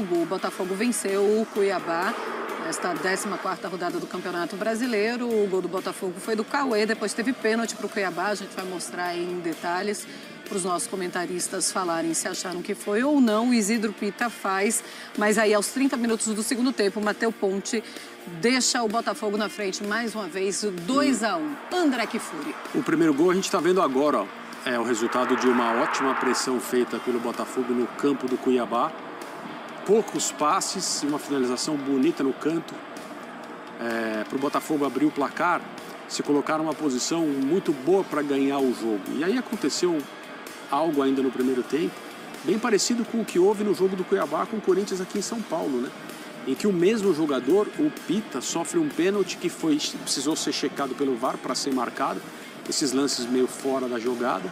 domingo, o Botafogo venceu o Cuiabá. Esta 14ª rodada do Campeonato Brasileiro. O gol do Botafogo foi do Cauê, depois teve pênalti para o Cuiabá. A gente vai mostrar aí em detalhes para os nossos comentaristas falarem se acharam que foi ou não. O Isidro Pita faz, mas aí aos 30 minutos do segundo tempo, o Matheus Ponte deixa o Botafogo na frente mais uma vez, 2-1. André Kfouri. O primeiro gol a gente está vendo agora, ó. É o resultado de uma ótima pressão feita pelo Botafogo no campo do Cuiabá. Poucos passes e uma finalização bonita no canto. Para o Botafogo abrir o placar, se colocar numa posição muito boa para ganhar o jogo. E aí aconteceu algo ainda no primeiro tempo, bem parecido com o que houve no jogo do Cuiabá com o Corinthians aqui em São Paulo, né? Em que o mesmo jogador, o Pita, sofre um pênalti que precisou ser checado pelo VAR para ser marcado. Esses lances meio fora da jogada.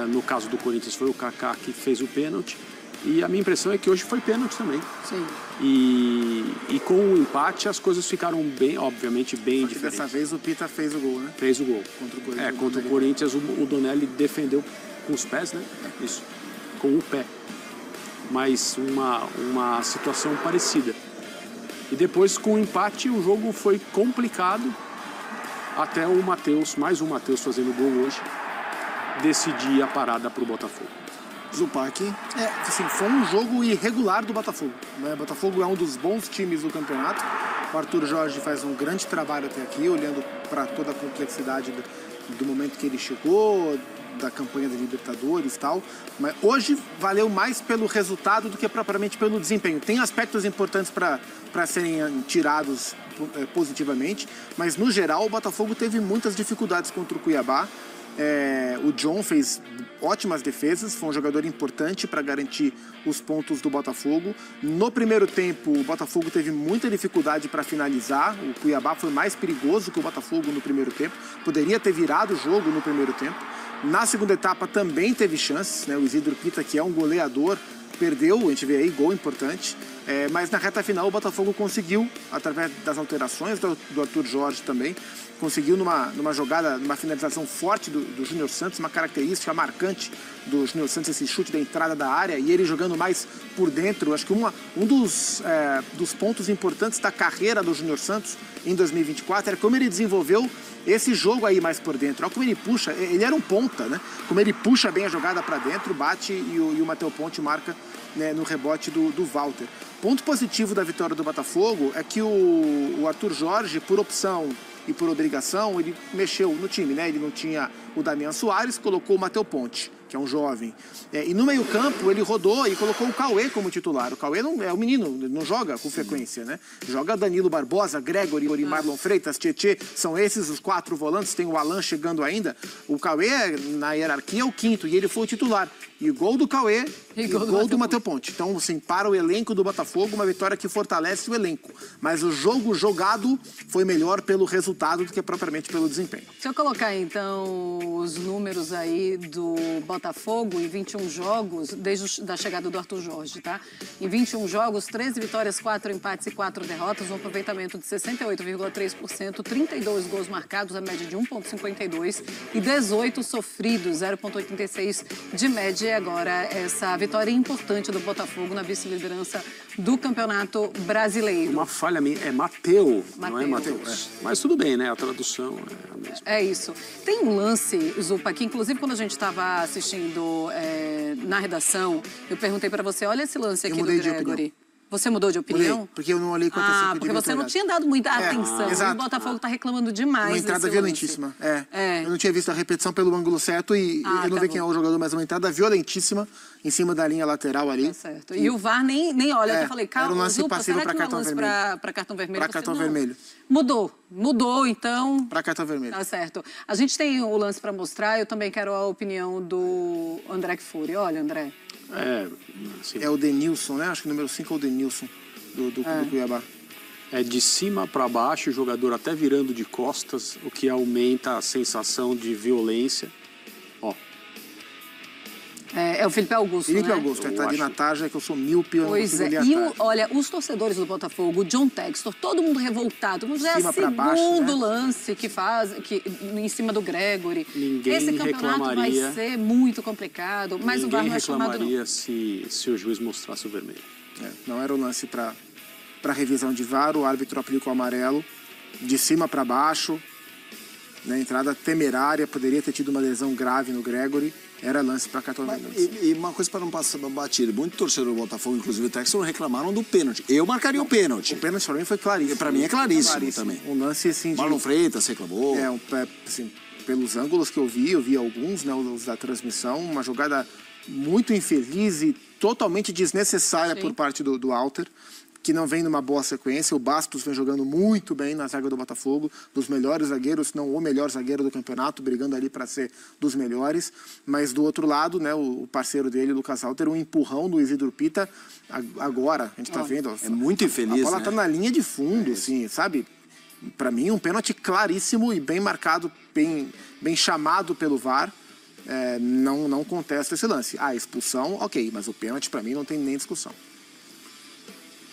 No caso do Corinthians foi o Kaká que fez o pênalti. E a minha impressão é que hoje foi pênalti também. Sim. E com o empate as coisas ficaram bem, obviamente, bem diferentes. Dessa vez o Pita fez o gol, né? Fez o gol. Contra o Corinthians. Contra o Corinthians o Donelli defendeu com os pés, né? Isso. Com o pé. Mas uma situação parecida. E depois, com o empate, o jogo foi complicado. Até o Matheus, mais um Matheus fazendo gol hoje, decidir a parada para o Botafogo. Zupac, assim, foi um jogo irregular do Botafogo, né? O Botafogo é um dos bons times do campeonato. O Arthur Jorge faz um grande trabalho até aqui, olhando para toda a complexidade do momento que ele chegou, da campanha da Libertadores e tal. Mas hoje valeu mais pelo resultado do que propriamente pelo desempenho. Tem aspectos importantes para serem tirados positivamente, mas no geral o Botafogo teve muitas dificuldades contra o Cuiabá. O John fez ótimas defesas, foi um jogador importante para garantir os pontos do Botafogo. No primeiro tempo, o Botafogo teve muita dificuldade para finalizar. O Cuiabá foi mais perigoso que o Botafogo no primeiro tempo. Poderia ter virado o jogo no primeiro tempo. Na segunda etapa também teve chances, né? O Isidro Pita, que é um goleador, perdeu, a gente vê aí, gol importante. Mas na reta final o Botafogo conseguiu, através das alterações do Arthur Jorge também, conseguiu numa jogada, numa finalização forte do Júnior Santos, uma característica marcante do Júnior Santos, esse chute da entrada da área, e ele jogando mais por dentro. Acho que um dos pontos importantes da carreira do Júnior Santos em 2024 era como ele desenvolveu esse jogo aí mais por dentro. Olha como ele puxa, ele era um ponta, né? Como ele puxa bem a jogada para dentro, bate e o Matheus Ponte marca, né, no rebote do Walter. Ponto positivo da vitória do Botafogo é que o Arthur Jorge, por opção e por obrigação, ele mexeu no time, né? Ele não tinha o Damian Soares, colocou o Matheus Ponte, que é um jovem. E no meio-campo ele rodou e colocou o Cauê como titular. O Cauê não é um menino, não joga com frequência, né? Joga Danilo Barbosa, Gregory, Marlon Freitas, Tietê, são esses os 4 volantes, tem o Alan chegando ainda. O Cauê, na hierarquia, é o 5º, e ele foi o titular. E o gol do Cauê e o gol do Matheus Ponte. Então, assim, para o elenco do Botafogo, uma vitória que fortalece o elenco. Mas o jogo jogado foi melhor pelo resultado do que propriamente pelo desempenho. Deixa eu colocar, então, os números aí do Botafogo em 21 jogos, desde a chegada do Arthur Jorge, tá? Em 21 jogos, 13 vitórias, 4 empates e 4 derrotas, um aproveitamento de 68,3%, 32 gols marcados, a média de 1,52 e 18 sofridos, 0,86 de média. E agora essa vitória importante do Botafogo na vice-liderança do Campeonato Brasileiro. Uma falha minha, é Mateu, não é Mateus. Mas tudo bem, né? A tradução é a mesma. É isso. Tem um lance, Zupa, que inclusive quando a gente estava assistindo na redação, eu perguntei para você, olha esse lance aqui do Gregory. Você mudou de opinião? Mudei, porque eu não olhei com atenção. Porque você não tinha dado muita atenção. Exato. O Botafogo está reclamando demais. Uma entrada violentíssima. Eu não tinha visto a repetição pelo ângulo certo e eu não vi quem é o jogador, mas uma entrada violentíssima em cima da linha lateral ali. Tá certo. E o VAR nem olha. Eu falei, calma, era um lance passivo para cartão vermelho. Para cartão vermelho. Para cartão vermelho. Mudou, então. Para cartão vermelho. Tá certo. A gente tem o lance para mostrar, eu também quero a opinião do André Kfouri. Olha, André. É o Denilson, né? Acho que o número 5 é o Denilson, do Cuiabá. É de cima para baixo, o jogador até virando de costas, o que aumenta a sensação de violência. Ó. É o Felipe Augusto, Felipe Augusto, tá ali na tarja, que eu sou míope, eu não consigo ler a tarja. Olha, os torcedores do Botafogo, o John Textor, todo mundo revoltado. Já é o segundo lance que faz em cima do Gregory. Esse campeonato vai ser muito complicado, mas o VAR não é chamado, não. Ninguém reclamaria se o juiz mostrasse o vermelho. Não era o lance para revisão de VAR, o árbitro aplicou o amarelo, de cima para baixo, né, entrada temerária, poderia ter tido uma lesão grave no Gregory, era lance para 14 minutos. E uma coisa para não passar batida, muito torcedor do Botafogo, inclusive o Texton, reclamaram do pênalti. Eu marcaria o pênalti. O pênalti para mim foi claríssimo. Para mim é claríssimo também. Um lance assim de... Marlon Freitas reclamou. Assim, pelos ângulos que eu vi alguns, né, os da transmissão, uma jogada muito infeliz e totalmente desnecessária por parte do Alter, que não vem numa boa sequência. O Bastos vem jogando muito bem na zaga do Botafogo, dos melhores zagueiros, se não o melhor zagueiro do campeonato, brigando ali para ser dos melhores. Mas do outro lado, né, o parceiro dele, o Lucas Alter, um empurrão do Isidro Pita, agora, a gente está vendo. É muito infeliz, a bola está né? na linha de fundo, assim, sabe? Para mim, um pênalti claríssimo e bem marcado, bem chamado pelo VAR. Não contesto esse lance. A expulsão, ok, mas o pênalti, para mim, não tem nem discussão.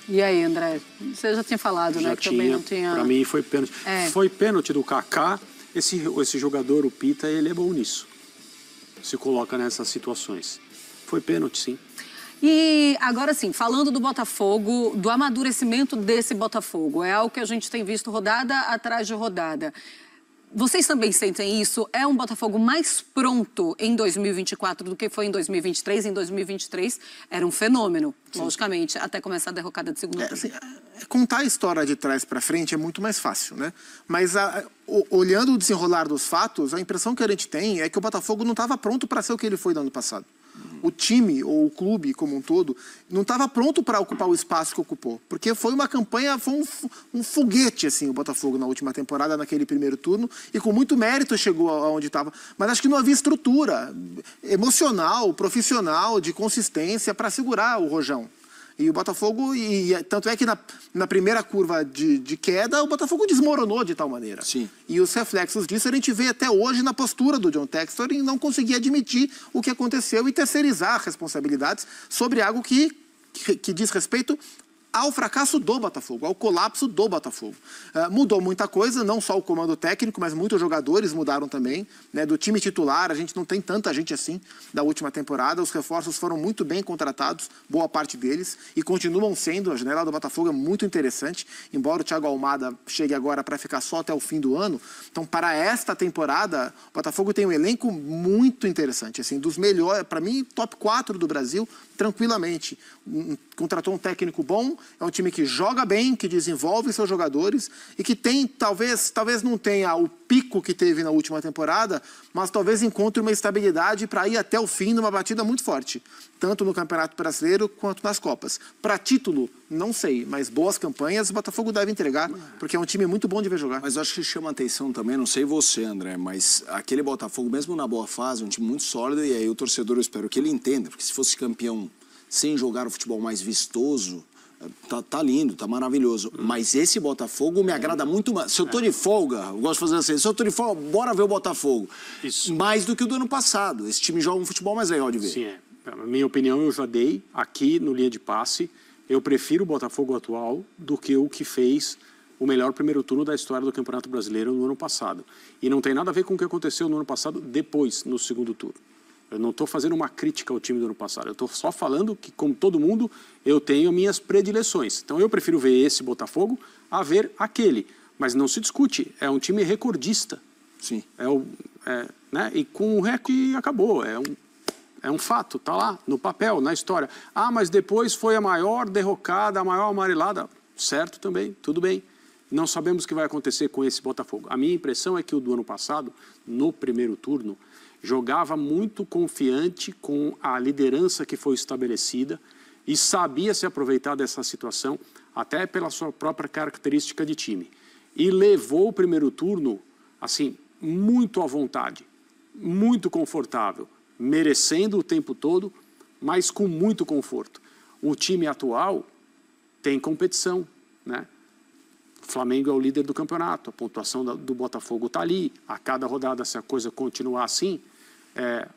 E aí, André? Você já tinha falado, Já né? Que também não tinha... Para mim foi pênalti. Foi pênalti do Kaká. Esse jogador, o Pita, ele é bom nisso. Se coloca nessas situações. Foi pênalti, sim. E agora sim, falando do Botafogo, do amadurecimento desse Botafogo, é algo que a gente tem visto rodada atrás de rodada. Vocês também sentem isso? É um Botafogo mais pronto em 2024 do que foi em 2023? Em 2023 era um fenômeno, logicamente, até começar a derrocada de segundo turno. Contar a história de trás para frente é muito mais fácil, né? Mas olhando o desenrolar dos fatos, a impressão que a gente tem é que o Botafogo não estava pronto para ser o que ele foi no ano passado. O time, ou o clube como um todo, não estava pronto para ocupar o espaço que ocupou. Porque foi uma campanha, foi um foguete, assim, o Botafogo na última temporada, naquele primeiro turno, e com muito mérito chegou aonde estava. Mas acho que não havia estrutura emocional, profissional, de consistência para segurar o Rojão. E o Botafogo, tanto é que na primeira curva de queda, o Botafogo desmoronou de tal maneira. Sim. E os reflexos disso a gente vê até hoje na postura do John Textor em não conseguir admitir o que aconteceu e terceirizar responsabilidades sobre algo que diz respeito ao fracasso do Botafogo, ao colapso do Botafogo. Mudou muita coisa, não só o comando técnico, mas muitos jogadores mudaram também. Né? Do time titular, a gente não tem tanta gente assim da última temporada. Os reforços foram muito bem contratados, boa parte deles, e continuam sendo. A janela do Botafogo é muito interessante, embora o Thiago Almada chegue agora para ficar só até o fim do ano. Então, para esta temporada, o Botafogo tem um elenco muito interessante, assim, dos melhores, para mim, top 4 do Brasil, tranquilamente. Contratou um técnico bom, é um time que joga bem, que desenvolve seus jogadores e que tem, talvez não tenha o pico que teve na última temporada, mas talvez encontre uma estabilidade para ir até o fim numa batida muito forte, tanto no Campeonato Brasileiro quanto nas Copas. Para título, não sei, mas boas campanhas o Botafogo deve entregar, porque é um time muito bom de ver jogar. Mas eu acho que chama atenção também, não sei você, André, mas aquele Botafogo, mesmo na boa fase, um time muito sólido, e aí o torcedor, eu espero que ele entenda, porque se fosse campeão sem jogar o futebol mais vistoso, tá lindo, tá maravilhoso. Mas esse Botafogo me agrada muito mais. Se eu tô de folga, eu gosto de fazer assim, se eu tô de folga, bora ver o Botafogo. Isso. Mais do que o do ano passado. Esse time joga um futebol mais legal de ver. Sim, Na minha opinião, eu já dei aqui no Linha de Passe. Eu prefiro o Botafogo atual do que o que fez o melhor primeiro turno da história do Campeonato Brasileiro no ano passado. E não tem nada a ver com o que aconteceu no ano passado depois, no segundo turno. Eu não estou fazendo uma crítica ao time do ano passado. Eu estou só falando que, como todo mundo, eu tenho minhas predileções. Então, eu prefiro ver esse Botafogo a ver aquele. Mas não se discute. É um time recordista. Sim. Né? E com o recorde acabou. É um fato. Está lá, no papel, na história. Ah, mas depois foi a maior derrocada, a maior amarelada. Certo também, tudo bem. Não sabemos o que vai acontecer com esse Botafogo. A minha impressão é que o do ano passado, no primeiro turno, jogava muito confiante com a liderança que foi estabelecida e sabia se aproveitar dessa situação, até pela sua própria característica de time. E levou o primeiro turno, assim, muito à vontade, muito confortável, merecendo o tempo todo, mas com muito conforto. O time atual tem competição, né? O Flamengo é o líder do campeonato, a pontuação do Botafogo está ali. A cada rodada, se a coisa continuar assim,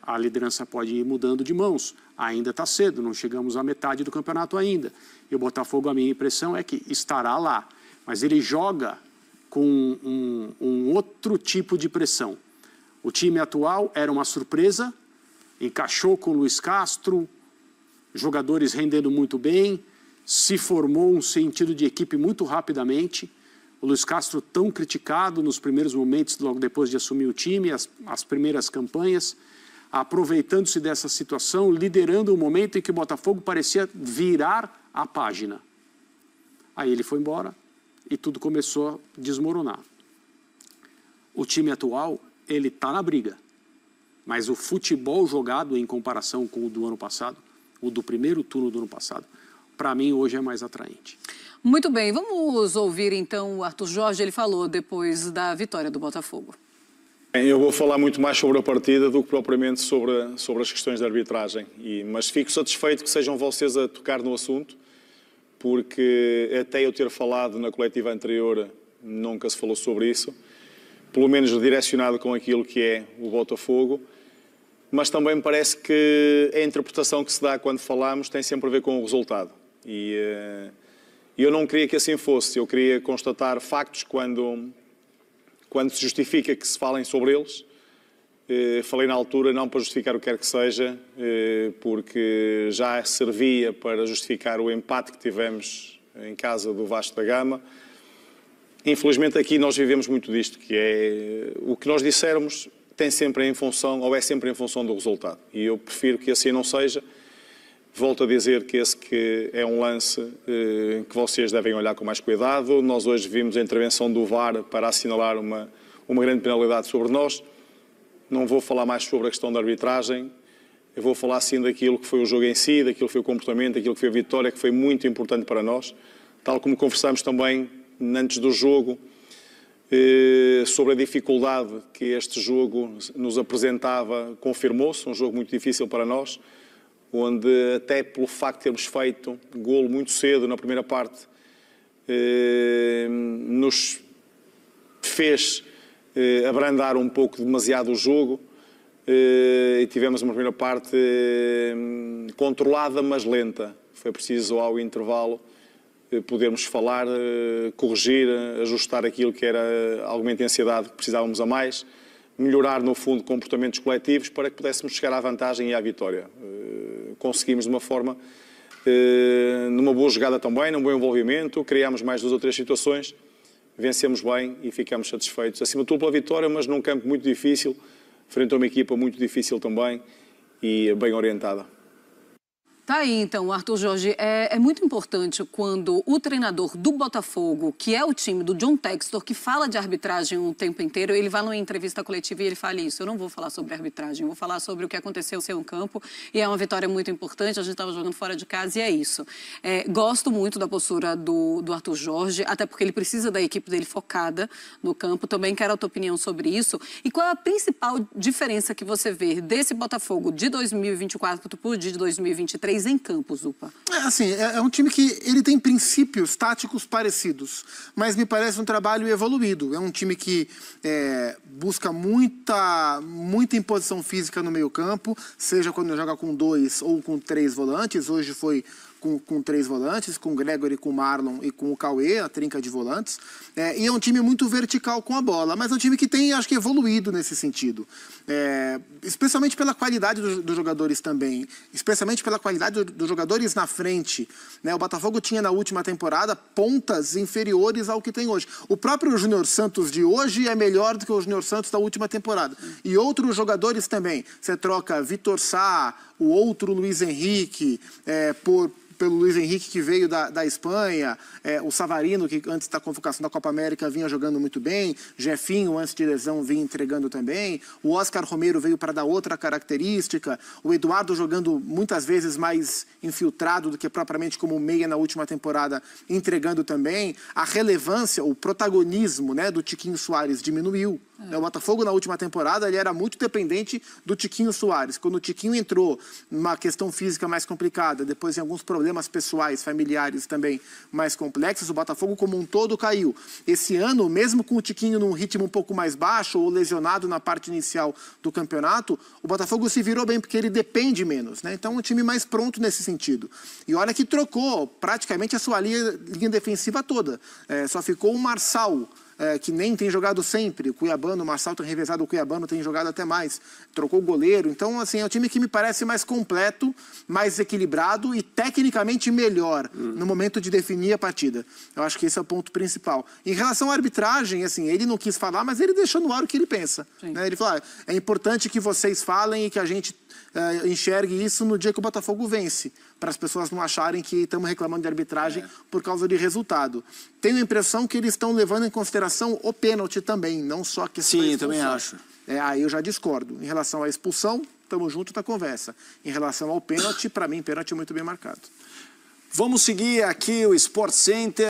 a liderança pode ir mudando de mãos. Ainda está cedo, não chegamos à metade do campeonato ainda. E o Botafogo, a minha impressão é que estará lá. Mas ele joga com um outro tipo de pressão. O time atual era uma surpresa, encaixou com o Luiz Castro, jogadores rendendo muito bem, se formou um sentido de equipe muito rapidamente. O Luiz Castro, tão criticado nos primeiros momentos, logo depois de assumir o time, as primeiras campanhas, aproveitando-se dessa situação, liderando o momento em que o Botafogo parecia virar a página. Aí ele foi embora e tudo começou a desmoronar. O time atual, ele está na briga, mas o futebol jogado em comparação com o do ano passado, o do primeiro turno do ano passado, para mim hoje é mais atraente. Muito bem, vamos ouvir então o Arthur Jorge, ele falou depois da vitória do Botafogo. Eu vou falar muito mais sobre a partida do que propriamente sobre as questões de arbitragem, mas fico satisfeito que sejam vocês a tocar no assunto, porque até eu ter falado na coletiva anterior nunca se falou sobre isso, pelo menos direcionado com aquilo que é o Botafogo, mas também me parece que a interpretação que se dá quando falamos tem sempre a ver com o resultado. E eu não queria que assim fosse, eu queria constatar factos quando se justifica que se falem sobre eles. Falei na altura não para justificar o que quer que seja, porque já servia para justificar o empate que tivemos em casa do Vasco da Gama. Infelizmente aqui nós vivemos muito disto, que é o que nós dissermos tem sempre em função, ou é sempre em função do resultado. E eu prefiro que assim não seja. Volto a dizer que esse que é um lance que vocês devem olhar com mais cuidado. Nós hoje vimos a intervenção do VAR para assinalar uma grande penalidade sobre nós. Não vou falar mais sobre a questão da arbitragem. Eu vou falar sim daquilo que foi o jogo em si, daquilo que foi o comportamento, daquilo que foi a vitória, que foi muito importante para nós. Tal como conversamos também antes do jogo, sobre a dificuldade que este jogo nos apresentava, confirmou-se, um jogo muito difícil para nós, onde até pelo facto de termos feito golo muito cedo na primeira parte, nos fez abrandar um pouco demasiado o jogo e tivemos uma primeira parte controlada, mas lenta. Foi preciso ao intervalo podermos falar, corrigir, ajustar aquilo que era alguma intensidade que precisávamos a mais, melhorar, no fundo, comportamentos coletivos para que pudéssemos chegar à vantagem e à vitória. Conseguimos de uma forma, numa boa jogada também, num bom envolvimento, criámos mais 2 ou 3 situações, vencemos bem e ficamos satisfeitos. Acima de tudo pela vitória, mas num campo muito difícil, frente a uma equipa muito difícil também e bem orientada. Tá aí, então, Arthur Jorge, é muito importante quando o treinador do Botafogo, que é o time do John Textor, que fala de arbitragem o tempo inteiro, ele vai numa entrevista coletiva e ele fala isso. Eu não vou falar sobre arbitragem, eu vou falar sobre o que aconteceu no campo e é uma vitória muito importante, a gente estava jogando fora de casa e é isso. Gosto muito da postura do Arthur Jorge, até porque ele precisa da equipe dele focada no campo. Também quero a tua opinião sobre isso. E qual é a principal diferença que você vê desse Botafogo de 2024 para o de 2023 em campo, Zupa? É um time que ele tem princípios táticos parecidos, mas me parece um trabalho evoluído. É um time que busca muita imposição física no meio campo, seja quando joga com 2 ou com 3 volantes. Hoje foi com 3 volantes, com o Gregory, com o Marlon e com o Cauê, a trinca de volantes. E é um time muito vertical com a bola, mas é um time que tem, acho que, evoluído nesse sentido. Especialmente pela qualidade dos jogadores também, especialmente pela qualidade dos jogadores na frente. O Botafogo tinha na última temporada pontas inferiores ao que tem hoje. O próprio Júnior Santos de hoje é melhor do que o Júnior Santos da última temporada. E outros jogadores também. Você troca Vitor Sá, o outro Luiz Henrique, pelo Luiz Henrique que veio da Espanha, o Savarino, que antes da convocação da Copa América vinha jogando muito bem, Jefinho, antes de lesão, vinha entregando também, o Oscar Romero veio para dar outra característica, o Eduardo jogando muitas vezes mais infiltrado do que propriamente como meia na última temporada, entregando também. A relevância, o protagonismo do Tiquinho Soares diminuiu. O Botafogo, na última temporada, ele era muito dependente do Tiquinho Soares. Quando o Tiquinho entrou numa questão física mais complicada, depois em alguns problemas pessoais, familiares também mais complexos, o Botafogo como um todo caiu. Esse ano, mesmo com o Tiquinho num ritmo um pouco mais baixo ou lesionado na parte inicial do campeonato, o Botafogo se virou bem porque ele depende menos. Então, é um time mais pronto nesse sentido. E olha que trocou praticamente a sua linha defensiva toda. Só ficou o Marçal que nem tem jogado sempre. O Cuiabano, o Marçal tem revezado, o Cuiabano tem jogado até mais. Trocou o goleiro. Então, assim, é um time que me parece mais completo, mais equilibrado e tecnicamente melhor no momento de definir a partida. Eu acho que esse é o ponto principal. Em relação à arbitragem, assim, ele não quis falar, mas ele deixou no ar o que ele pensa. Né? Ele falou, é importante que vocês falem e que a gente enxergue isso no dia que o Botafogo vence, para as pessoas não acharem que estamos reclamando de arbitragem por causa de resultado. Tenho a impressão que eles estão levando em consideração o pênalti também, não só a questão da expulsão. Sim, também acho. Aí eu já discordo. Em relação à expulsão, estamos juntos na conversa. Em relação ao pênalti, para mim, pênalti é muito bem marcado. Vamos seguir aqui o Sport Center.